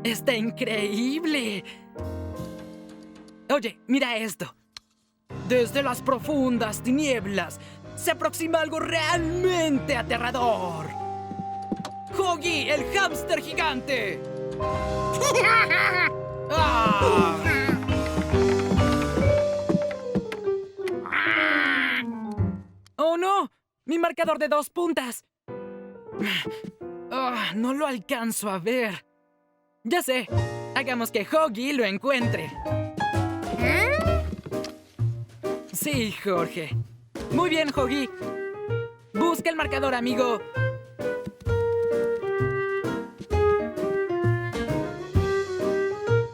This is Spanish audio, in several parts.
¡Está increíble! Oye, mira esto. Desde las profundas tinieblas se aproxima algo realmente aterrador. ¡Huggy, el hámster gigante! ¡Ah! ¡Oh, no! ¡Mi marcador de 2 puntas! No lo alcanzo a ver. Ya sé. Hagamos que Huggy lo encuentre. Sí, Jorge. Muy bien, Huggy. Busca el marcador, amigo.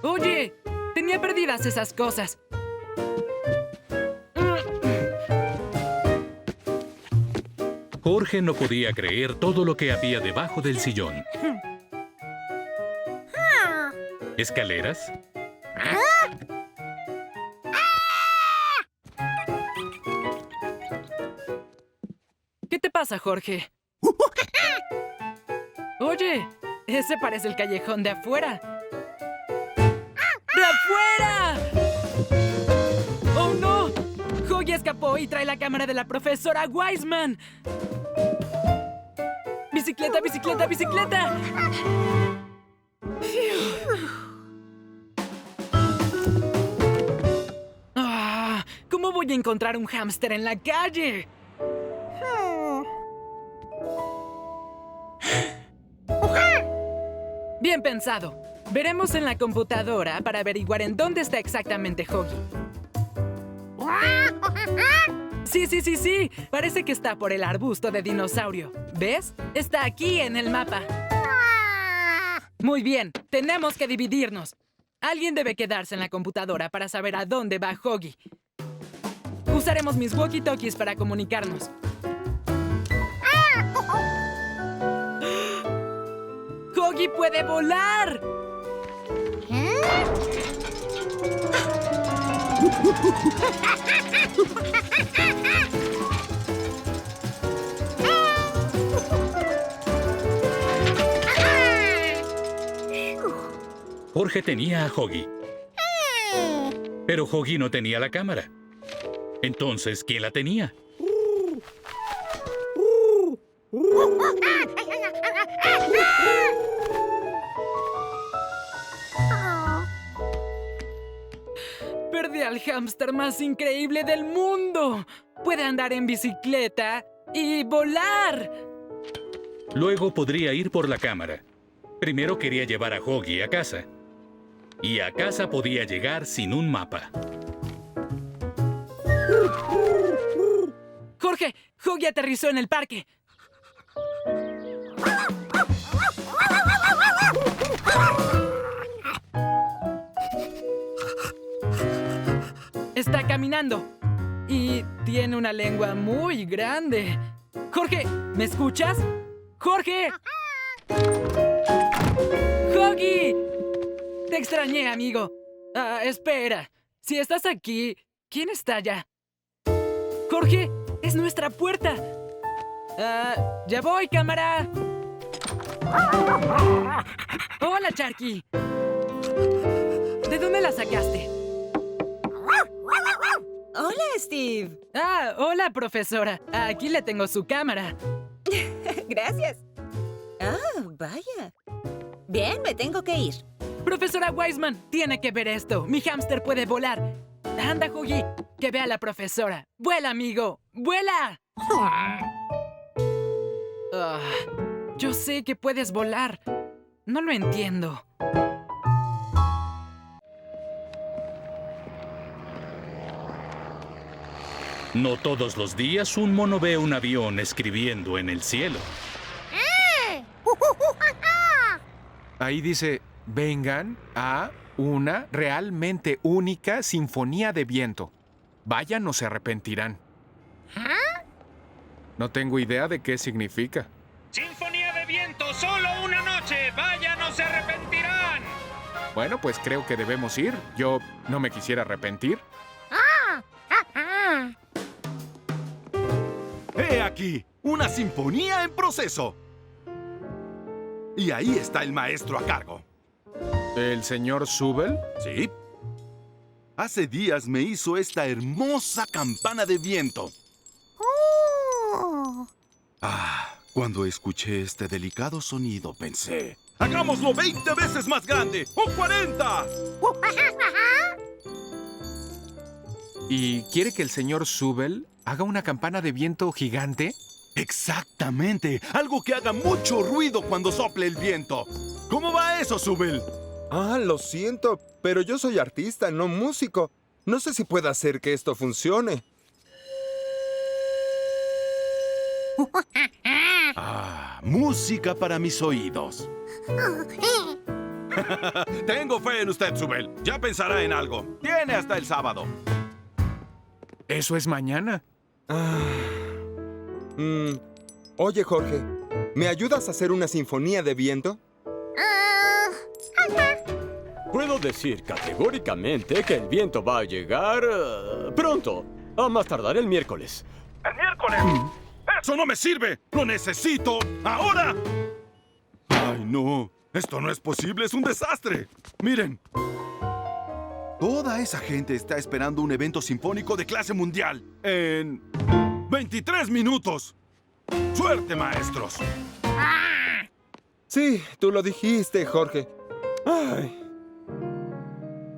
Oye, tenía perdidas esas cosas. Jorge no podía creer todo lo que había debajo del sillón. ¿Escaleras? ¿Qué te pasa, Jorge? Oye, ese parece el callejón de afuera. ¡De afuera! ¡Oh, no! Huggy escapó y trae la cámara de la profesora Wiseman. ¡Bicicleta, bicicleta, bicicleta! ¿Cómo voy a encontrar un hámster en la calle? Bien pensado. Veremos en la computadora para averiguar en dónde está exactamente Huggy. Sí. Parece que está por el arbusto de dinosaurio. ¿Ves? Está aquí en el mapa. Muy bien. Tenemos que dividirnos. Alguien debe quedarse en la computadora para saber a dónde va Huggy. Usaremos mis walkie-talkies para comunicarnos. ¡Huggy puede volar! Jorge tenía a Huggy. Pero Huggy no tenía la cámara. Entonces, ¿quién la tenía? Perdí al hámster más increíble del mundo. Puede andar en bicicleta y volar. Luego podría ir por la cámara. Primero quería llevar a Huggy a casa. Y a casa podía llegar sin un mapa. Jorge, Huggy aterrizó en el parque. Está caminando. Y tiene una lengua muy grande. Jorge, ¿me escuchas? ¡Jorge! ¡Huggy! Te extrañé, amigo. Espera. Si estás aquí, ¿quién está allá? ¡Jorge! ¡Es nuestra puerta! ¡Ya voy, cámara! ¡Hola, Sharky! ¿De dónde la sacaste? Hola, Steve. Hola, profesora. Aquí le tengo su cámara. Gracias. Vaya. Bien, me tengo que ir. Profesora Wiseman, tiene que ver esto. Mi hámster puede volar. Anda, Huggy, que vea a la profesora. ¡Vuela, amigo! ¡Vuela! Yo sé que puedes volar. No lo entiendo. No todos los días un mono ve un avión escribiendo en el cielo. Ahí dice, vengan a una realmente única sinfonía de viento. Vayan o se arrepentirán. No tengo idea de qué significa. ¡Sinfonía de viento! ¡Solo una noche! ¡Vayan o se arrepentirán! Bueno, pues creo que debemos ir. Yo no me quisiera arrepentir. ¡He aquí! ¡Una sinfonía en proceso! Y ahí está el maestro a cargo. ¿El señor Subel? ¿Sí? Hace días me hizo esta hermosa campana de viento. Cuando escuché este delicado sonido pensé, ¡hagámoslo 20 veces más grande! ¡O 40! ¿Y quiere que el señor Subel haga una campana de viento gigante? Exactamente, algo que haga mucho ruido cuando sople el viento. ¿Cómo va eso, Subel? Lo siento, pero yo soy artista, no músico. No sé si pueda hacer que esto funcione. Música para mis oídos. Tengo fe en usted, Subel. Ya pensará en algo. Tiene hasta el sábado. Eso es mañana. Oye, Jorge, ¿me ayudas a hacer una sinfonía de viento? Puedo decir categóricamente que el viento va a llegar pronto, a más tardar el miércoles. ¡El miércoles! ¡Eso no me sirve! ¡Lo necesito ahora! ¡Ay, no! Esto no es posible, es un desastre. Miren. Toda esa gente está esperando un evento sinfónico de clase mundial en 23 minutos. ¡Suerte, maestros! Sí, tú lo dijiste, Jorge. Ay.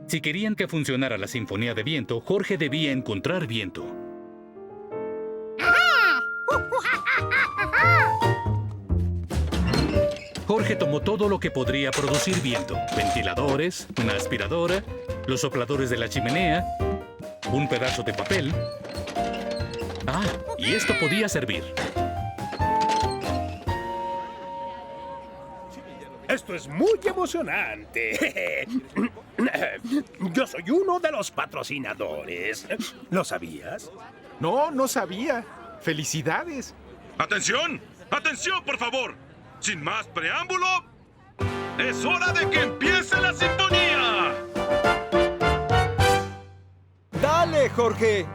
Si querían que funcionara la sinfonía de viento, Jorge debía encontrar viento. Jorge tomó todo lo que podría producir viento. Ventiladores, una aspiradora, los sopladores de la chimenea, un pedazo de papel. Y esto podía servir. Esto es muy emocionante. Yo soy uno de los patrocinadores. ¿Lo sabías? No, no sabía. ¡Felicidades! ¡Atención! ¡Atención, por favor! Sin más preámbulo, es hora de que empiece la sinfonía. ¡Dale, Jorge!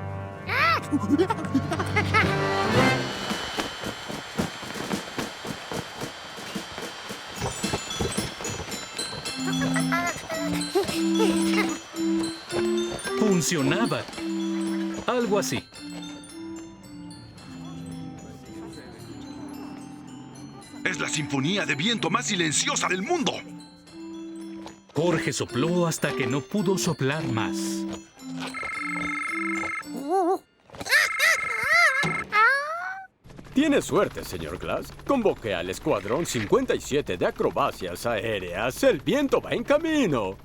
Funcionaba. Algo así. Es la sinfonía de viento más silenciosa del mundo. Jorge sopló hasta que no pudo soplar más. Tiene suerte, señor Glass. Convoque al Escuadrón 57 de Acrobacias Aéreas. El viento va en camino.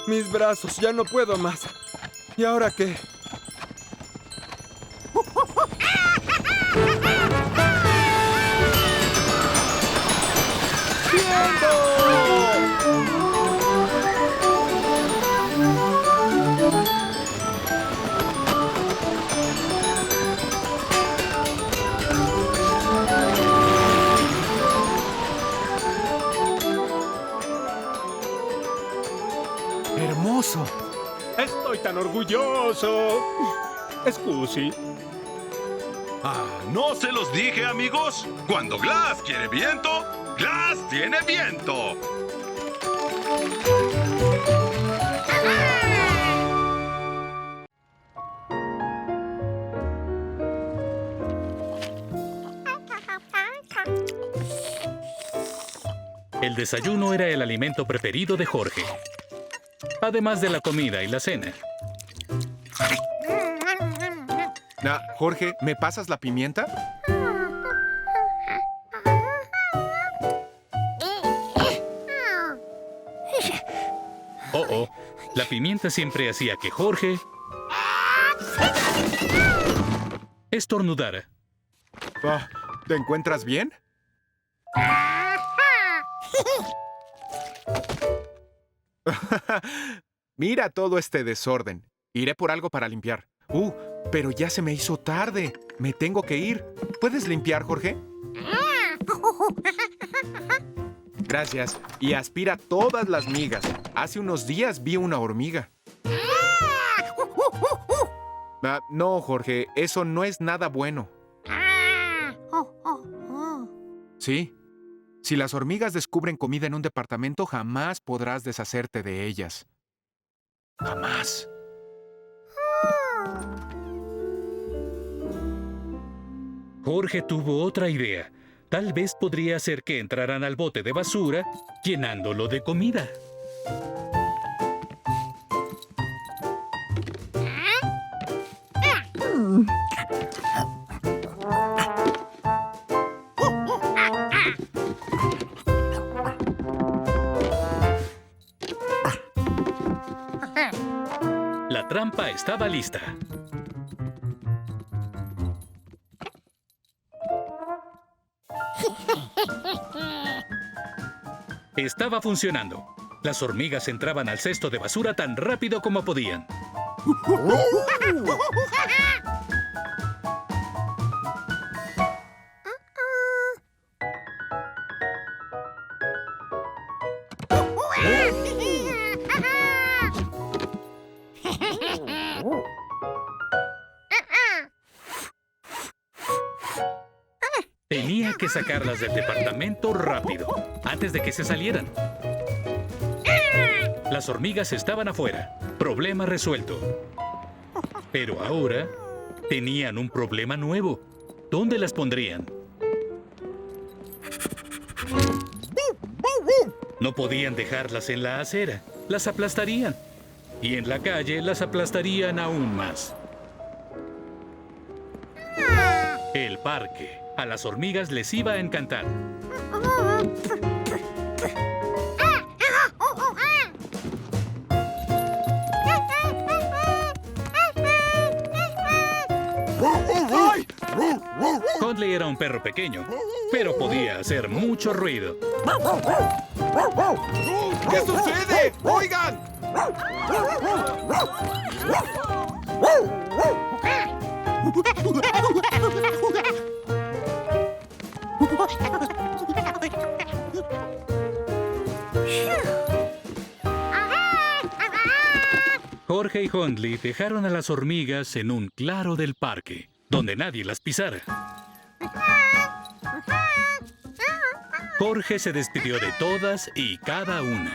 Mis brazos, ya no puedo más. ¿Y ahora qué? ¡Hermoso! Estoy tan orgulloso. Scusi. ¿No se los dije, amigos? Cuando Glass quiere viento, Glass tiene viento. El desayuno era el alimento preferido de Jorge, además de la comida y la cena. Jorge, ¿me pasas la pimienta? La pimienta siempre hacía que Jorge estornudara. ¿Te encuentras bien? Mira todo este desorden. Iré por algo para limpiar. Pero ya se me hizo tarde. Me tengo que ir. ¿Puedes limpiar, Jorge? Gracias. Y aspira todas las migas. Hace unos días vi una hormiga. No, Jorge, eso no es nada bueno. Sí. Si las hormigas descubren comida en un departamento, jamás podrás deshacerte de ellas. Jamás. Jorge tuvo otra idea. Tal vez podría hacer que entraran al bote de basura, llenándolo de comida. La trampa estaba lista. Estaba funcionando. Las hormigas entraban al cesto de basura tan rápido como podían. Tenía que sacarlas del departamento rápido, antes de que se salieran. Las hormigas estaban afuera. Problema resuelto. Pero ahora tenían un problema nuevo. ¿Dónde las pondrían? No podían dejarlas en la acera. Las aplastarían. Y en la calle las aplastarían aún más. El parque. A las hormigas les iba a encantar. Hundley era un perro pequeño, pero podía hacer mucho ruido. ¿Qué sucede? ¡Oigan! Jorge y Hundley dejaron a las hormigas en un claro del parque, donde nadie las pisara. Jorge se despidió de todas y cada una.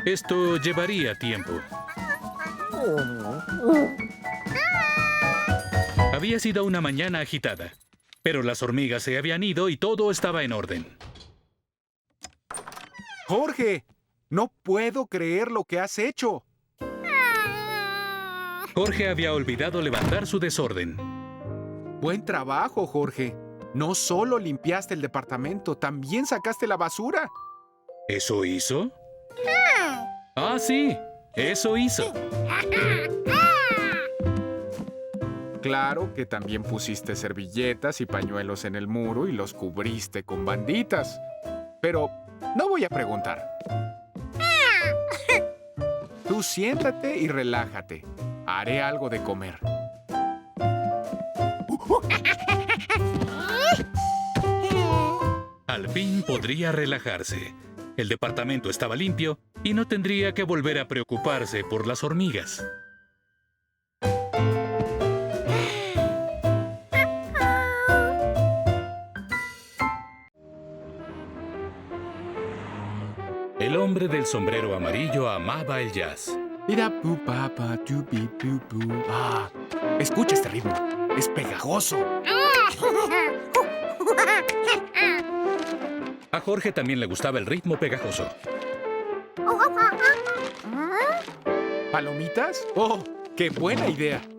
Esto llevaría tiempo. Había sido una mañana agitada, pero las hormigas se habían ido y todo estaba en orden. Jorge, no puedo creer lo que has hecho. Jorge había olvidado levantar su desorden. Buen trabajo, Jorge. No solo limpiaste el departamento, también sacaste la basura. ¿Eso hizo? Ah, sí, eso hizo. Claro que también pusiste servilletas y pañuelos en el muro y los cubriste con banditas. Pero no voy a preguntar. Tú siéntate y relájate. Haré algo de comer. Al fin podría relajarse. El departamento estaba limpio y no tendría que volver a preocuparse por las hormigas. El hombre del sombrero amarillo amaba el jazz. Ah, escucha este ritmo. Es pegajoso. A Jorge también le gustaba el ritmo pegajoso. ¿Palomitas? ¡Oh, qué buena idea! Yo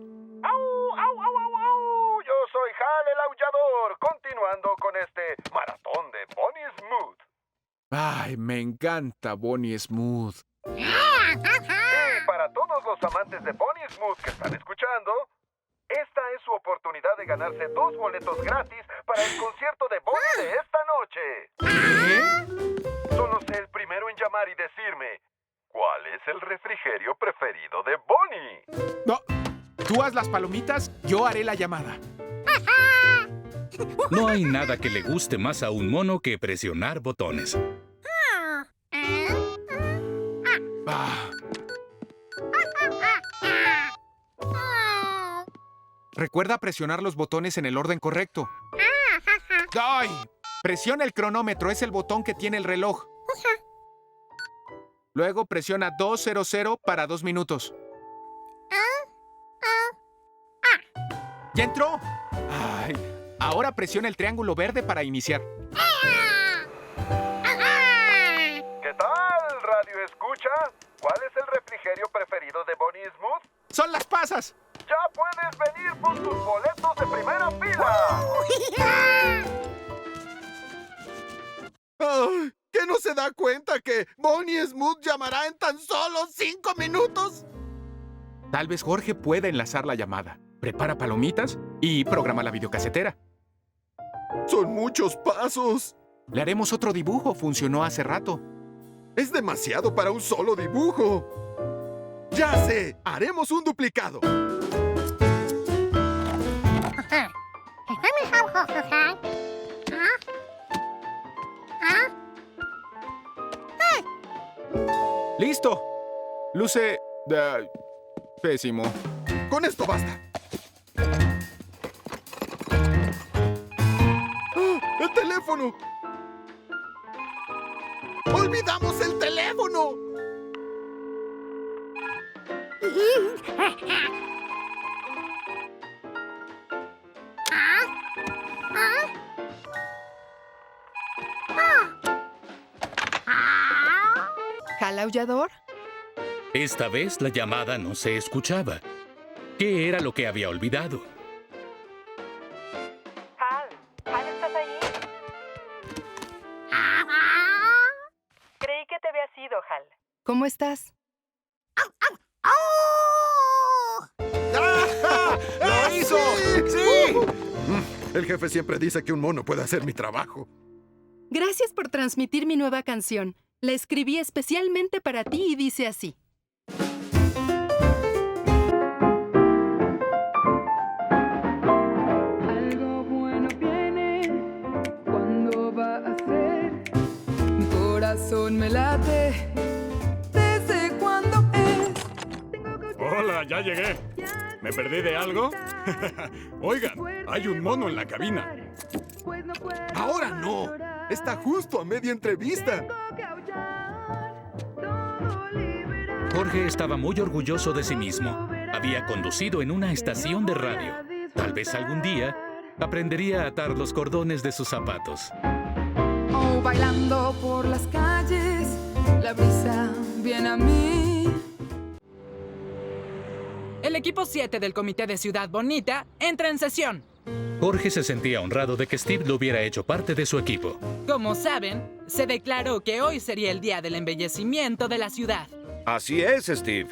soy Hal el Aullador, continuando con este maratón de Bonnie Smooth. Ay, me encanta Bonnie Smooth. Y para todos los amantes de Bonnie Smooth que están escuchando, esta es su oportunidad de ganarse 2 boletos gratis para el concierto de Bonnie de esta noche. ¿Qué? Solo sé el primero en llamar y decirme ¿cuál es el refrigerio preferido de Bonnie? No, tú haz las palomitas, yo haré la llamada. No hay nada que le guste más a un mono que presionar botones. Recuerda presionar los botones en el orden correcto. ¡Ay! Presiona el cronómetro, es el botón que tiene el reloj. Luego presiona 200 para 2 minutos. ¡Ya entró! ¡Ay! Ahora presiona el triángulo verde para iniciar. ¿Qué tal, Radio Escucha? ¿Cuál es el refrigerio preferido de Bonnie Smooth? ¡Son las pasas! ¡Ya puedes venir por tus boletos de primera fila! Ay, ¿qué no se da cuenta que Bonnie Smooth llamará en tan solo 5 minutos? Tal vez Jorge pueda enlazar la llamada. Prepara palomitas y programa la videocasetera. Son muchos pasos. Le haremos otro dibujo, funcionó hace rato. Es demasiado para un solo dibujo. ¡Ya sé! Haremos un duplicado. ¡Listo! Luce... pésimo. Con esto basta. ¡El teléfono! ¡Olvidamos el teléfono! ¿Hal aullador? Esta vez la llamada no se escuchaba. ¿Qué era lo que había olvidado? Hal, ¿estás ahí? Creí que te habías ido, Hal. ¿Cómo estás? ¡Lo hizo! ¡Sí! El jefe siempre dice que un mono puede hacer mi trabajo. Gracias por transmitir mi nueva canción. La escribí especialmente para ti y dice así. Algo bueno viene, ¿cuándo va a ser? Mi corazón me late, ¿desde cuándo es? Hola, ya llegué. ¿Me perdí de algo? Oigan, hay un mono en la cabina. ¡Ahora no! Está justo a media entrevista. Jorge estaba muy orgulloso de sí mismo. Había conducido en una estación de radio. Tal vez algún día aprendería a atar los cordones de sus zapatos. Oh, bailando por las calles, la brisa viene a mí. El equipo 7 del Comité de Ciudad Bonita entra en sesión. Jorge se sentía honrado de que Steve lo hubiera hecho parte de su equipo. Como saben, se declaró que hoy sería el día del embellecimiento de la ciudad. Así es, Steve.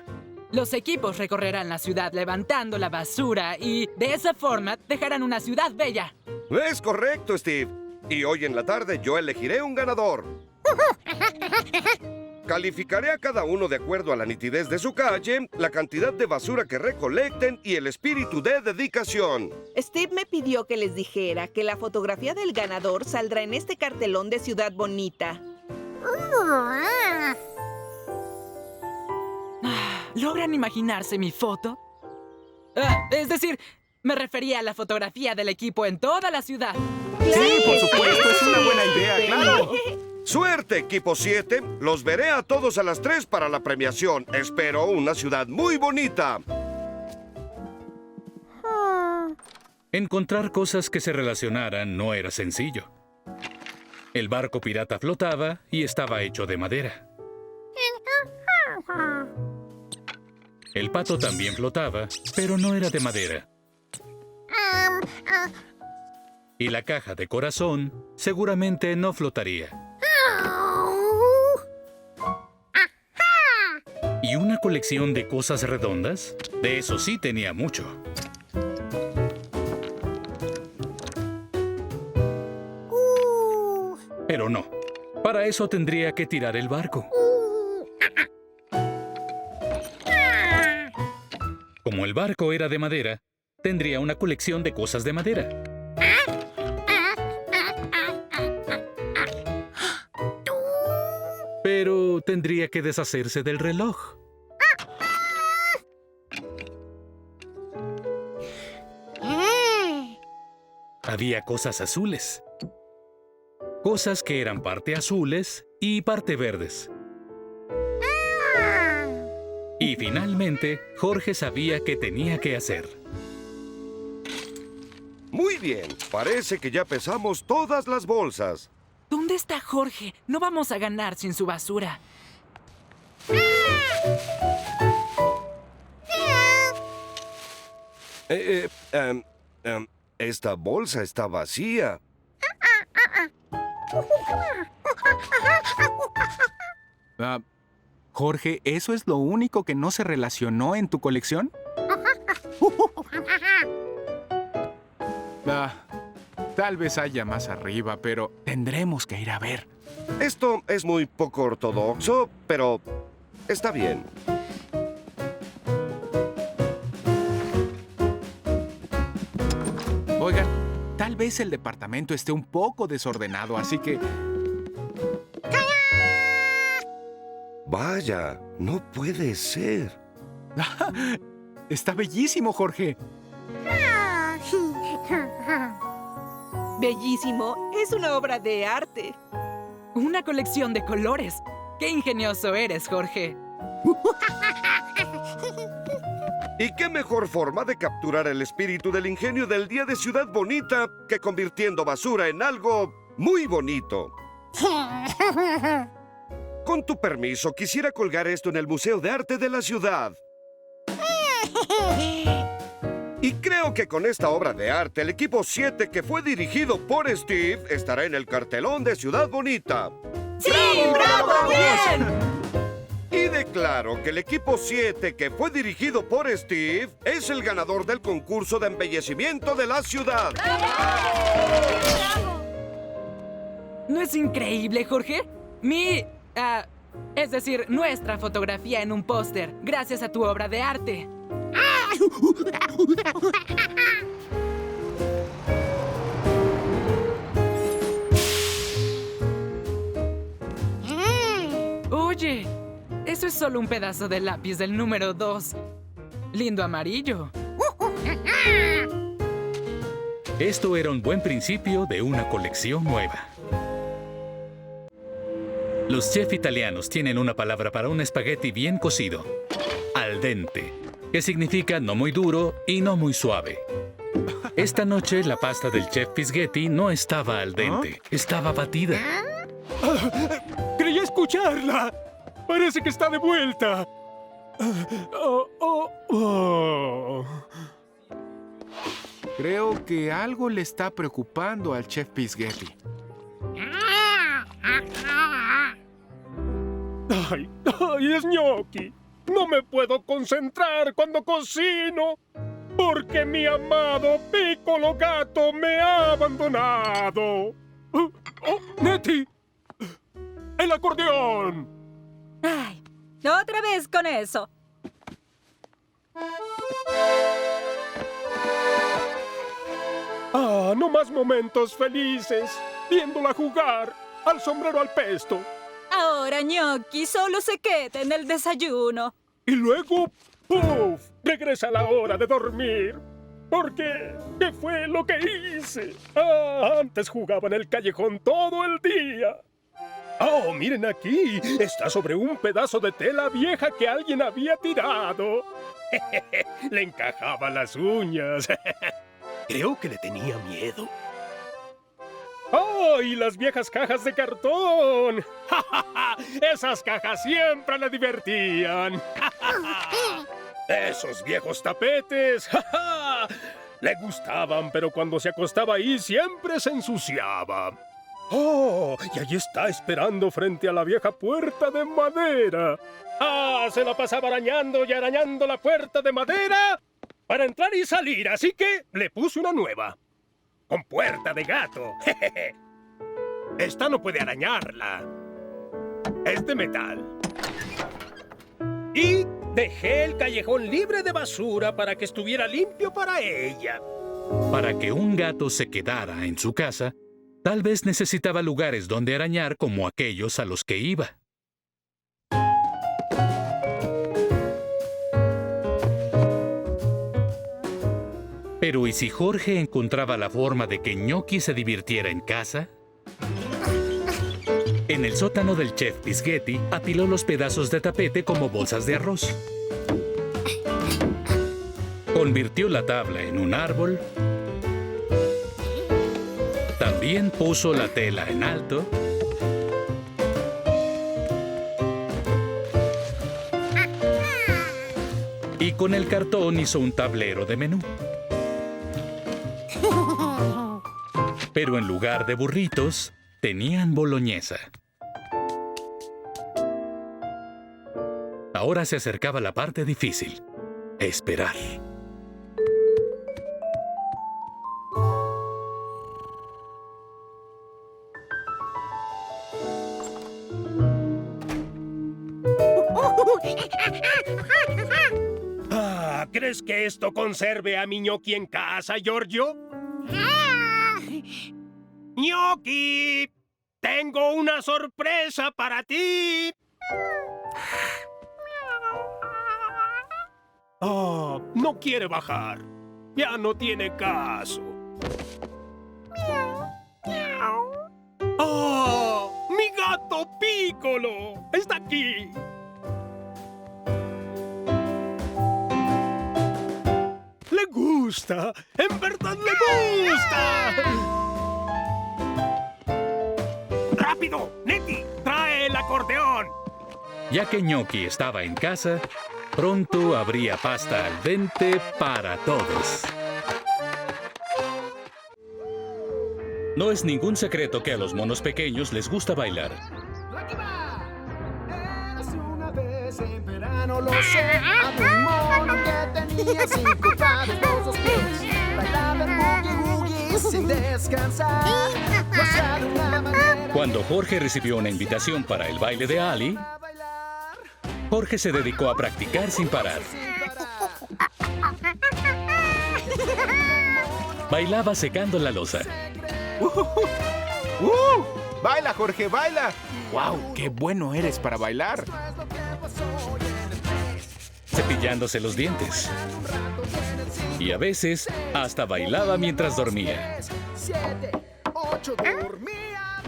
Los equipos recorrerán la ciudad levantando la basura y, de esa forma, dejarán una ciudad bella. Es correcto, Steve. Y hoy en la tarde yo elegiré un ganador. Calificaré a cada uno de acuerdo a la nitidez de su calle, la cantidad de basura que recolecten y el espíritu de dedicación. Steve me pidió que les dijera que la fotografía del ganador saldrá en este cartelón de Ciudad Bonita. ¿Logran imaginarse mi foto? Es decir, me refería a la fotografía del equipo en toda la ciudad. Sí, por supuesto, es una buena idea, claro. ¡Suerte, equipo 7! Los veré a todos a las 3 para la premiación. Espero una ciudad muy bonita. Encontrar cosas que se relacionaran no era sencillo. El barco pirata flotaba y estaba hecho de madera. El pato también flotaba, pero no era de madera. Y la caja de corazón seguramente no flotaría. ¿Y una colección de cosas redondas? De eso sí tenía mucho. Pero no. Para eso tendría que tirar el barco. Como el barco era de madera, tendría una colección de cosas de madera. Pero tendría que deshacerse del reloj. había cosas azules. Cosas que eran parte azules y parte verdes. Y finalmente, Jorge sabía qué tenía que hacer. Muy bien, parece que ya pesamos todas las bolsas. ¿Dónde está Jorge? No vamos a ganar sin su basura. Esta bolsa está vacía. Jorge, ¿eso es lo único que no se relacionó en tu colección? Tal vez haya más arriba, pero tendremos que ir a ver. Esto es muy poco ortodoxo, pero está bien. Oigan, tal vez el departamento esté un poco desordenado, así que... Vaya, no puede ser. Está bellísimo, Jorge. Bellísimo. Es una obra de arte. Una colección de colores. ¡Qué ingenioso eres, Jorge! ¿Y qué mejor forma de capturar el espíritu del ingenio del día de Ciudad Bonita que convirtiendo basura en algo muy bonito? Con tu permiso, quisiera colgar esto en el Museo de Arte de la ciudad. Y creo que con esta obra de arte, el equipo 7, que fue dirigido por Steve, estará en el cartelón de Ciudad Bonita. ¡Sí! ¡Bravo! ¡Bien! Y declaro que el equipo 7, que fue dirigido por Steve, es el ganador del concurso de embellecimiento de la ciudad. ¿No es increíble, Jorge? Es decir, nuestra fotografía en un póster, gracias a tu obra de arte. Oye, eso es solo un pedazo de lápiz del número 2. Lindo amarillo. Esto era un buen principio de una colección nueva. Los chefs italianos tienen una palabra para un espagueti bien cocido: al dente, que significa no muy duro y no muy suave. Esta noche la pasta del chef Fisghetti no estaba al dente, estaba batida. ¡Creí escucharla! ¡Parece que está de vuelta! Creo que algo le está preocupando al chef Fisghetti. ¡Ay, es Gnocchi! ¡No me puedo concentrar cuando cocino! ¡Porque mi amado Piccolo Gato me ha abandonado! ¡Nettie! ¡El acordeón! ¡Ay! ¡Otra vez con eso! ¡Ah! ¡No más momentos felices! Viéndola jugar al sombrero al pesto. Ahora, Gnocchi, solo se queda en el desayuno. Y luego, ¡puf! Regresa la hora de dormir. ¿Por qué? ¿Qué fue lo que hice? Antes jugaba en el callejón todo el día. ¡Oh, miren aquí! Está sobre un pedazo de tela vieja que alguien había tirado. Le encajaba las uñas. Creo que le tenía miedo. ¡Oh, y las viejas cajas de cartón! ¡Esas cajas siempre le divertían! ¡Esos viejos tapetes! Le gustaban, pero cuando se acostaba ahí siempre se ensuciaba. ¡Oh! Y allí está esperando frente a la vieja puerta de madera. Se la pasaba arañando y arañando la puerta de madera para entrar y salir, así que le puse una nueva. Con puerta de gato. Esta no puede arañarla. Es de metal. Y dejé el callejón libre de basura para que estuviera limpio para ella. Para que un gato se quedara en su casa, tal vez necesitaba lugares donde arañar como aquellos a los que iba. Pero ¿y si Jorge encontraba la forma de que Gnocchi se divirtiera en casa? En el sótano del chef Bisghetti apiló los pedazos de tapete como bolsas de arroz. Convirtió la tabla en un árbol. También puso la tela en alto. Y con el cartón hizo un tablero de menú. Pero en lugar de burritos, tenían boloñesa. Ahora se acercaba la parte difícil. Esperar. ¿Crees que esto conserve a mi Gnocchi en casa, Giorgio? ¡Gnocchi! ¡Tengo una sorpresa para ti! Oh, no quiere bajar. Ya no tiene caso. ¡Oh! ¡Mi gato Piccolo! ¡Está aquí! ¡Le gusta! ¡En verdad le gusta! ¡Rápido! ¡Nettie! ¡Trae el acordeón! Ya que Gnocchi estaba en casa, pronto habría pasta al dente para todos. No es ningún secreto que a los monos pequeños les gusta bailar. Una vez en verano lo sé, había un mono que tenía 5 pares, 2 pies. Bailaba el boogie woogie sin descansar. Lo hacía de una manera. Cuando Jorge recibió una invitación para el baile de Ali, Jorge se dedicó a practicar sin parar. Bailaba secando la loza. ¡Baila, Jorge, baila! ¡Wow! ¡Qué bueno eres para bailar! Cepillándose los dientes. Y a veces hasta bailaba mientras dormía. 7, 8, dormía.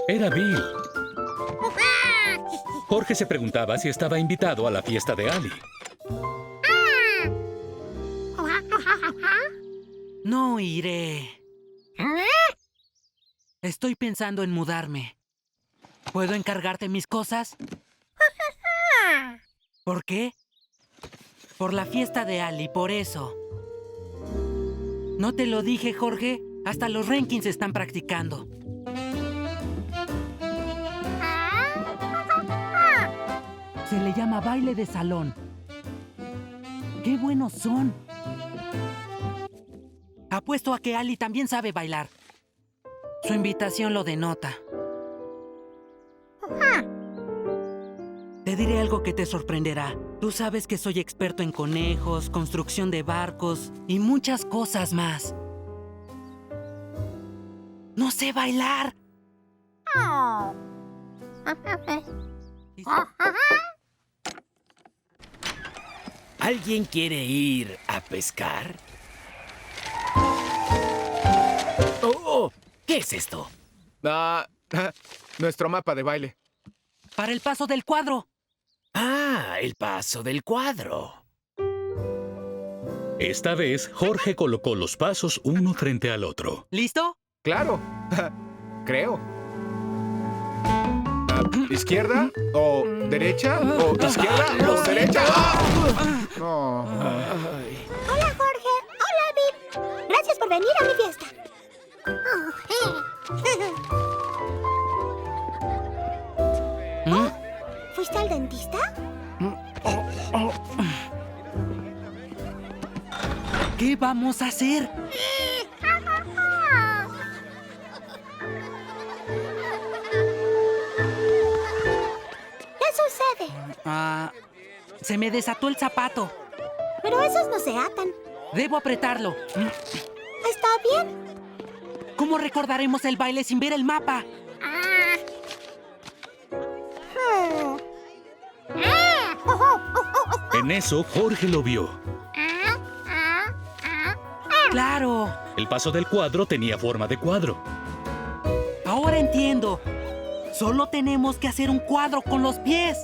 Era Bill. Jorge se preguntaba si estaba invitado a la fiesta de Ali. No iré. Estoy pensando en mudarme. ¿Puedo encargarte mis cosas? ¿Por qué? Por la fiesta de Ali, por eso. ¿No te lo dije, Jorge? Hasta los rankings están practicando. Se le llama baile de salón. ¡Qué buenos son! Apuesto a que Ali también sabe bailar. Su invitación lo denota. Te diré algo que te sorprenderá. Tú sabes que soy experto en conejos, construcción de barcos y muchas cosas más. ¡No sé bailar! ¿Alguien quiere ir a pescar? Oh, ¿qué es esto? Nuestro mapa de baile. ¡Para el paso del cuadro! Ah, el paso del cuadro. Esta vez, Jorge colocó los pasos uno frente al otro. ¿Listo? ¡Claro! Creo. ¿Izquierda o derecha? ¿O izquierda o derecha? No. Hola, Jorge. Hola, Viv. Gracias por venir a mi fiesta. ¿Fuiste al dentista? ¿Qué vamos a hacer? ¿Qué sucede? Se me desató el zapato. Pero esos no se atan. Debo apretarlo. ¿Está bien? ¿Cómo recordaremos el baile sin ver el mapa? En eso, Jorge lo vio. claro. El paso del cuadro tenía forma de cuadro. Ahora entiendo. Solo tenemos que hacer un cuadro con los pies.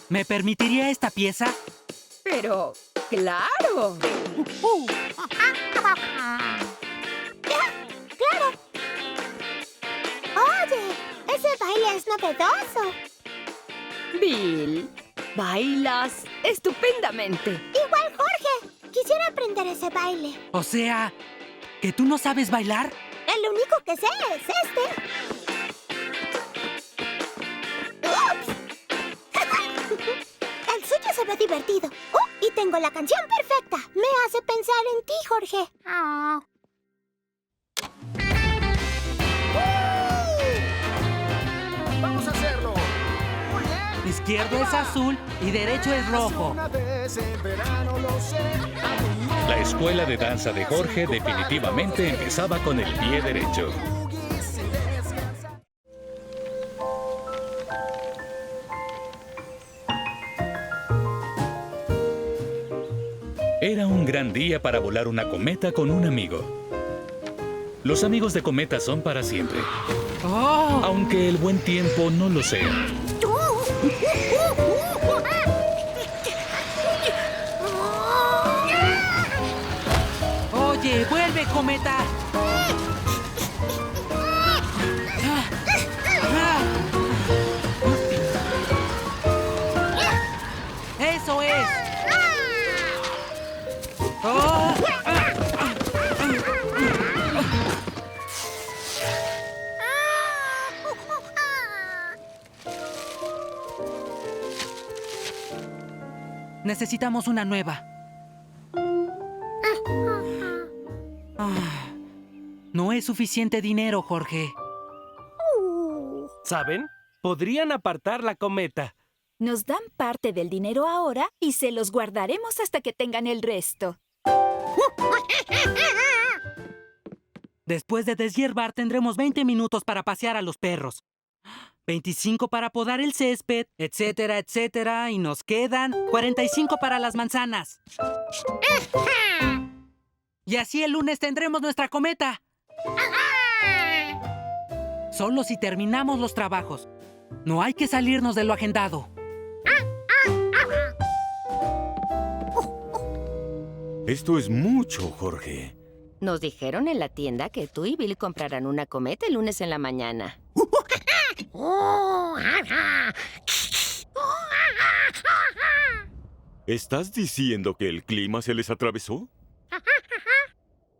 ¿Me permitiría esta pieza? Pero, claro. ¡Claro! Oye, ese baile es novedoso. Bill, bailas estupendamente. Igual Jorge. Quisiera aprender ese baile. O sea, ¿que tú no sabes bailar? El único que sé es este. El suyo se ve divertido. Y tengo la canción perfecta. Me hace pensar en ti, Jorge. Vamos a hacerlo. Muy bien. Izquierdo es azul y derecho es rojo. Una vez en verano lo sé. La escuela de danza de Jorge definitivamente empezaba con el pie derecho. Era un gran día para volar una cometa con un amigo. Los amigos de cometa son para siempre. Aunque el buen tiempo no lo sea. Oye, vuelve, cometa. Eso es. Necesitamos una nueva. No es suficiente dinero, Jorge. ¿Saben? Podrían apartar la cometa. Nos dan parte del dinero ahora y se los guardaremos hasta que tengan el resto. Después de deshiervar tendremos 20 minutos para pasear a los perros. 25 para podar el césped, etcétera, etcétera. Y nos quedan 45 para las manzanas. Y así el lunes tendremos nuestra cometa. Solo si terminamos los trabajos. No hay que salirnos de lo agendado. Esto es mucho, Jorge. Nos dijeron en la tienda que tú y Bill comprarán una cometa el lunes en la mañana. ¿Estás diciendo que el clima se les atravesó?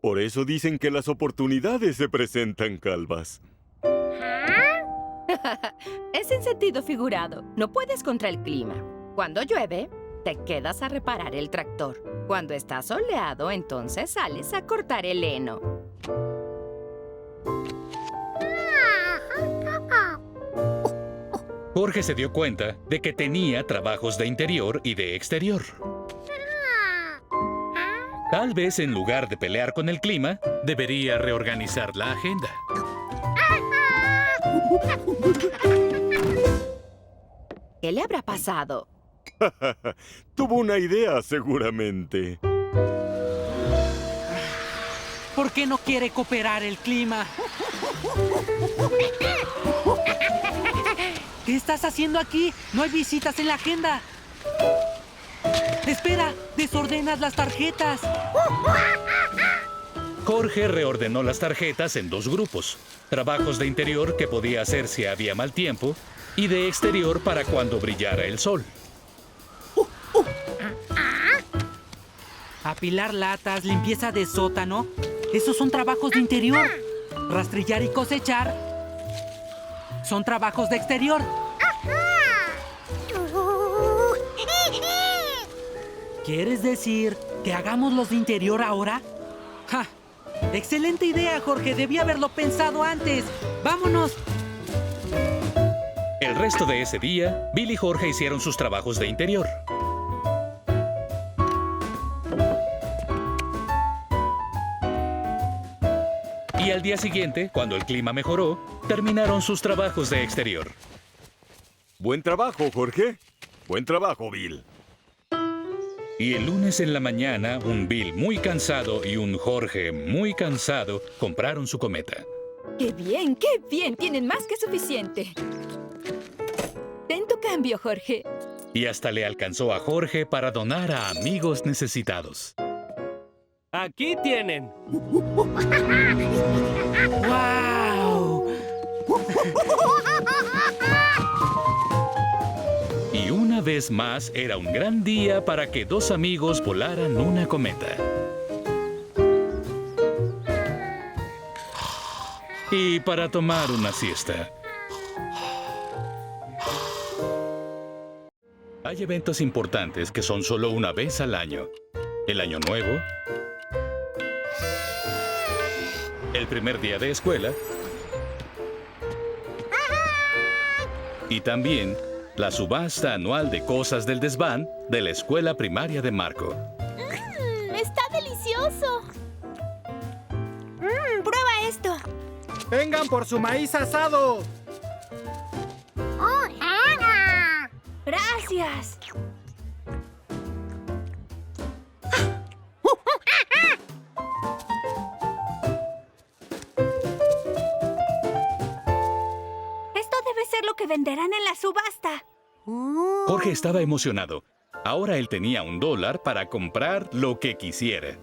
Por eso dicen que las oportunidades se presentan calvas. Es en sentido figurado. No puedes contra el clima. Cuando llueve, te quedas a reparar el tractor. Cuando está soleado, entonces sales a cortar el heno. Jorge se dio cuenta de que tenía trabajos de interior y de exterior. Tal vez en lugar de pelear con el clima, debería reorganizar la agenda. ¿Qué le habrá pasado? Tuvo una idea, seguramente. ¿Por qué no quiere cooperar el clima? ¿Qué estás haciendo aquí? No hay visitas en la agenda. Espera, desordenas las tarjetas. Jorge reordenó las tarjetas en dos grupos. Trabajos de interior que podía hacer si había mal tiempo y de exterior para cuando brillara el sol. Apilar latas, limpieza de sótano. Esos son trabajos de interior. Rastrillar y cosechar son trabajos de exterior. ¿Quieres decir que hagamos los de interior ahora? ¡Ja! ¡Excelente idea, Jorge! Debí haberlo pensado antes. ¡Vámonos! El resto de ese día, Bill y Jorge hicieron sus trabajos de interior. Y al día siguiente, cuando el clima mejoró, terminaron sus trabajos de exterior. Buen trabajo, Jorge. Buen trabajo, Bill. Y el lunes en la mañana, un Bill muy cansado y un Jorge muy cansado compraron su cometa. ¡Qué bien, qué bien! Tienen más que suficiente. Ten tu cambio, Jorge. Y hasta le alcanzó a Jorge para donar a amigos necesitados. Aquí tienen. ¡Wow! Y una vez más era un gran día para que dos amigos volaran una cometa. Y para tomar una siesta. Hay eventos importantes que son solo una vez al año. El Año Nuevo, el primer día de escuela y también la subasta anual de cosas del desván de la escuela primaria de Marco. ¡Está delicioso! ¡Prueba esto! ¡Vengan por su maíz asado! ¡Gracias! Esto debe ser lo que venderán en la subasta. Jorge estaba emocionado. Ahora él tenía $1 para comprar lo que quisiera.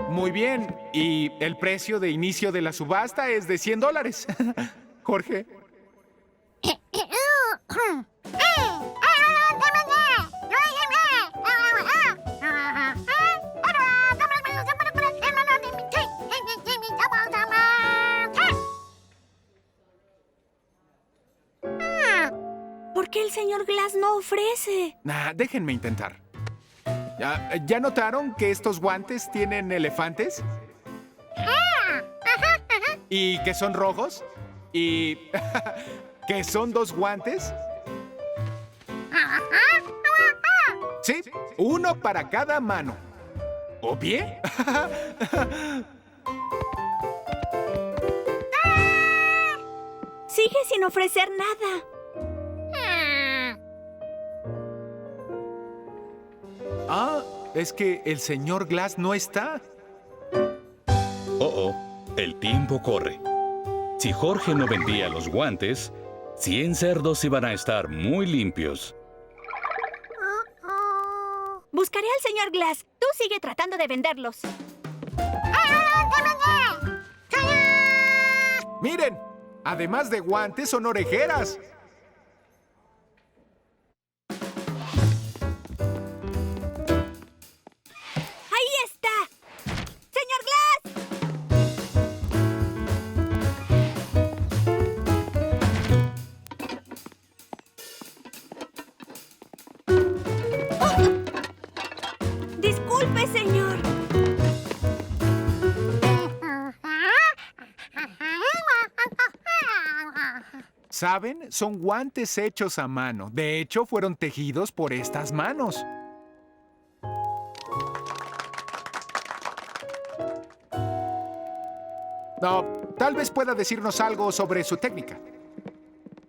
Muy bien. Y el precio de inicio de la subasta es de $100. Jorge. ¿Por qué el señor Glass no ofrece? Déjenme intentar. ¿Ya notaron que estos guantes tienen elefantes? ¿Y que son rojos? ¿Y que son 2 guantes? Sí, uno para cada mano. ¿O pie? Sigue sin ofrecer nada. Es que el señor Glass no está. El tiempo corre. Si Jorge no vendía los guantes, 100 cerdos iban a estar muy limpios. Buscaré al señor Glass. Tú sigue tratando de venderlos. Miren, además de guantes son orejeras. ¡Ahí está! ¡Señor Glass! Disculpe, señor. ¿Saben? Son guantes hechos a mano. De hecho, fueron tejidos por estas manos. No, tal vez pueda decirnos algo sobre su técnica.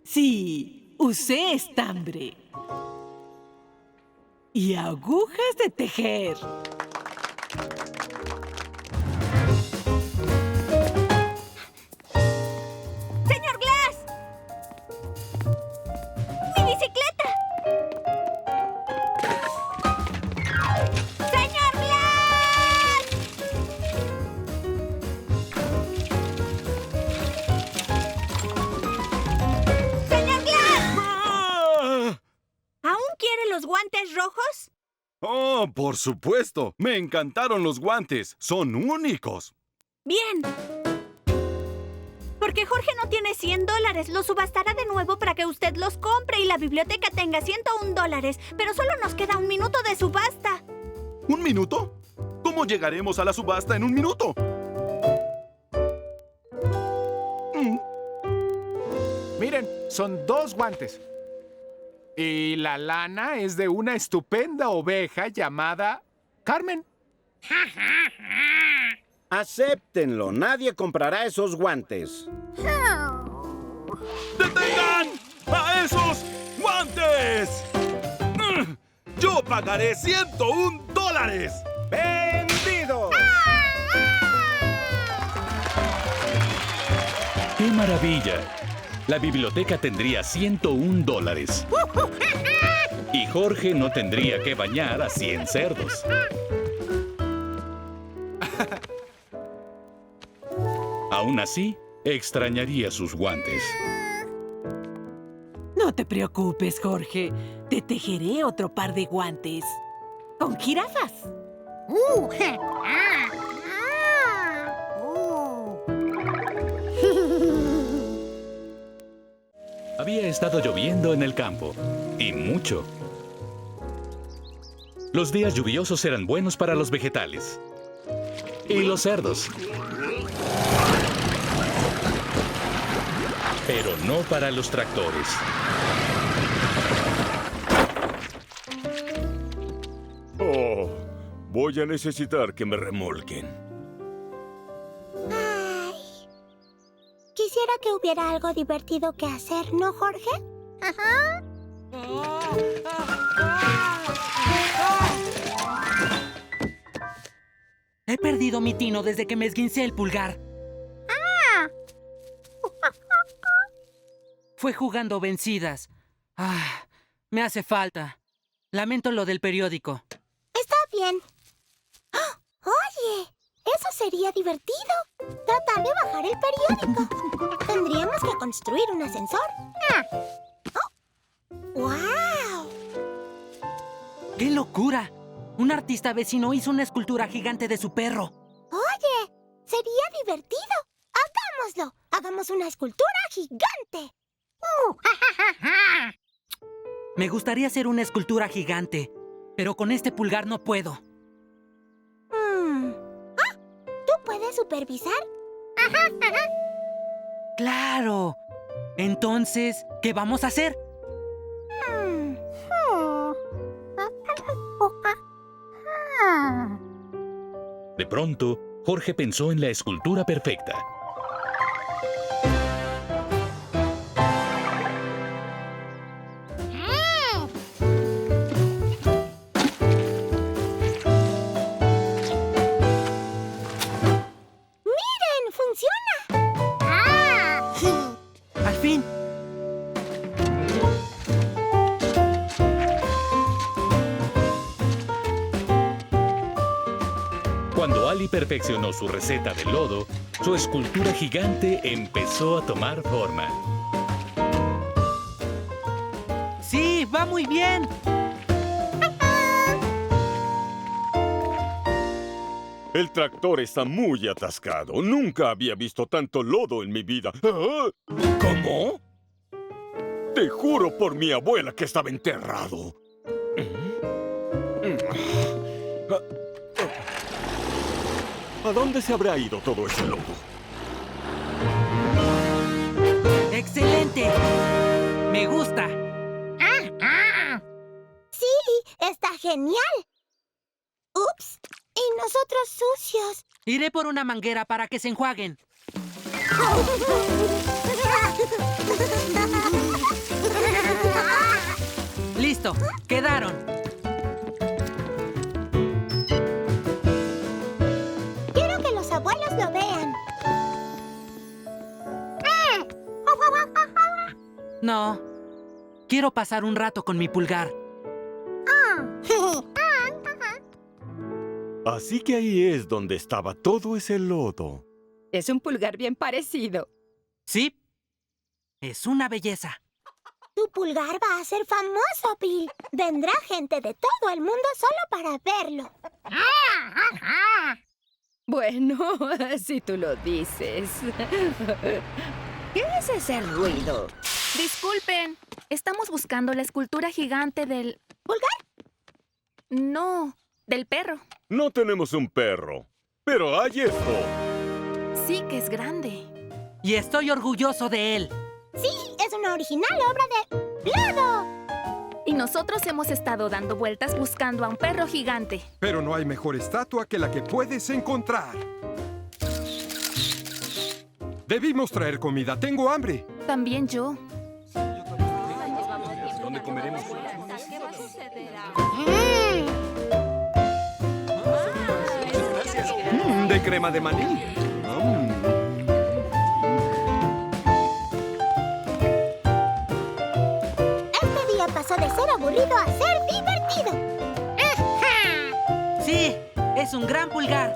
Sí, usé estambre. Y agujas de tejer. ¡Señor Glass! ¡Mi bicicleta! ¡Señor Glass! ¡Señor Glass! ¿Aún quiere los guantes rojos? Oh, por supuesto. Me encantaron los guantes. Son únicos. Bien. Porque Jorge no tiene $100. Los subastará de nuevo para que usted los compre y la biblioteca tenga $101. Pero solo nos queda 1 minuto de subasta. ¿1 minuto? ¿Cómo llegaremos a la subasta en 1 minuto? Miren, son 2 guantes. Y la lana es de una estupenda oveja llamada Carmen. Acéptenlo. Nadie comprará esos guantes. ¡Detengan! esos guantes! ¡Yo pagaré $101! ¡Vendido! ¡Qué maravilla! La biblioteca tendría $101. Y Jorge no tendría que bañar a 100 cerdos. Aún así, extrañaría sus guantes. No te preocupes, Jorge. Te tejeré otro par de guantes. Con jirafas. Había estado lloviendo en el campo, y mucho. Los días lluviosos eran buenos para los vegetales. Y los cerdos. Pero no para los tractores. Oh, voy a necesitar que me remolquen. Quisiera que hubiera algo divertido que hacer, ¿no, Jorge? Ajá. He perdido mi tino desde que me esguincé el pulgar. Fue jugando vencidas. Me hace falta. Lamento lo del periódico. Está bien. Oye, eso sería divertido. Tratar de bajar el periódico. Tendríamos que construir un ascensor. ¡Wow! ¡Qué locura! Un artista vecino hizo una escultura gigante de su perro. Oye, sería divertido. Hagámoslo. Hagamos una escultura gigante. Me gustaría hacer una escultura gigante, pero con este pulgar no puedo. ¿Tú puedes supervisar? ¡Claro! Entonces, ¿qué vamos a hacer? De pronto, Jorge pensó en la escultura perfecta. Cuando Ali perfeccionó su receta de lodo, su escultura gigante empezó a tomar forma. ¡Sí, va muy bien! El tractor está muy atascado. Nunca había visto tanto lodo en mi vida. ¿Cómo? Te juro por mi abuela que estaba enterrado. ¿A dónde se habrá ido todo ese lodo? ¡Excelente! ¡Me gusta! Sí, está genial. Ups, y nosotros sucios. Iré por una manguera para que se enjuaguen. ¡Listo! ¡Quedaron! Quiero que los abuelos lo vean. No. Quiero pasar un rato con mi pulgar. Así que ahí es donde estaba todo ese lodo. Es un pulgar bien parecido. Sí. Es una belleza. Tu pulgar va a ser famoso, Bill. Vendrá gente de todo el mundo solo para verlo. Bueno, si tú lo dices. ¿Qué es ese ruido? Disculpen, estamos buscando la escultura gigante del... ¿Pulgar? No, del perro. No tenemos un perro, pero hay esto. Sí que es grande. Y estoy orgulloso de él. Sí, es una original obra de lodo. Y nosotros hemos estado dando vueltas buscando a un perro gigante. Pero no hay mejor estatua que la que puedes encontrar. Debimos traer comida. Tengo hambre. También yo. De crema de maní. Este día pasó de ser aburrido a ser divertido. Sí, es un gran pulgar.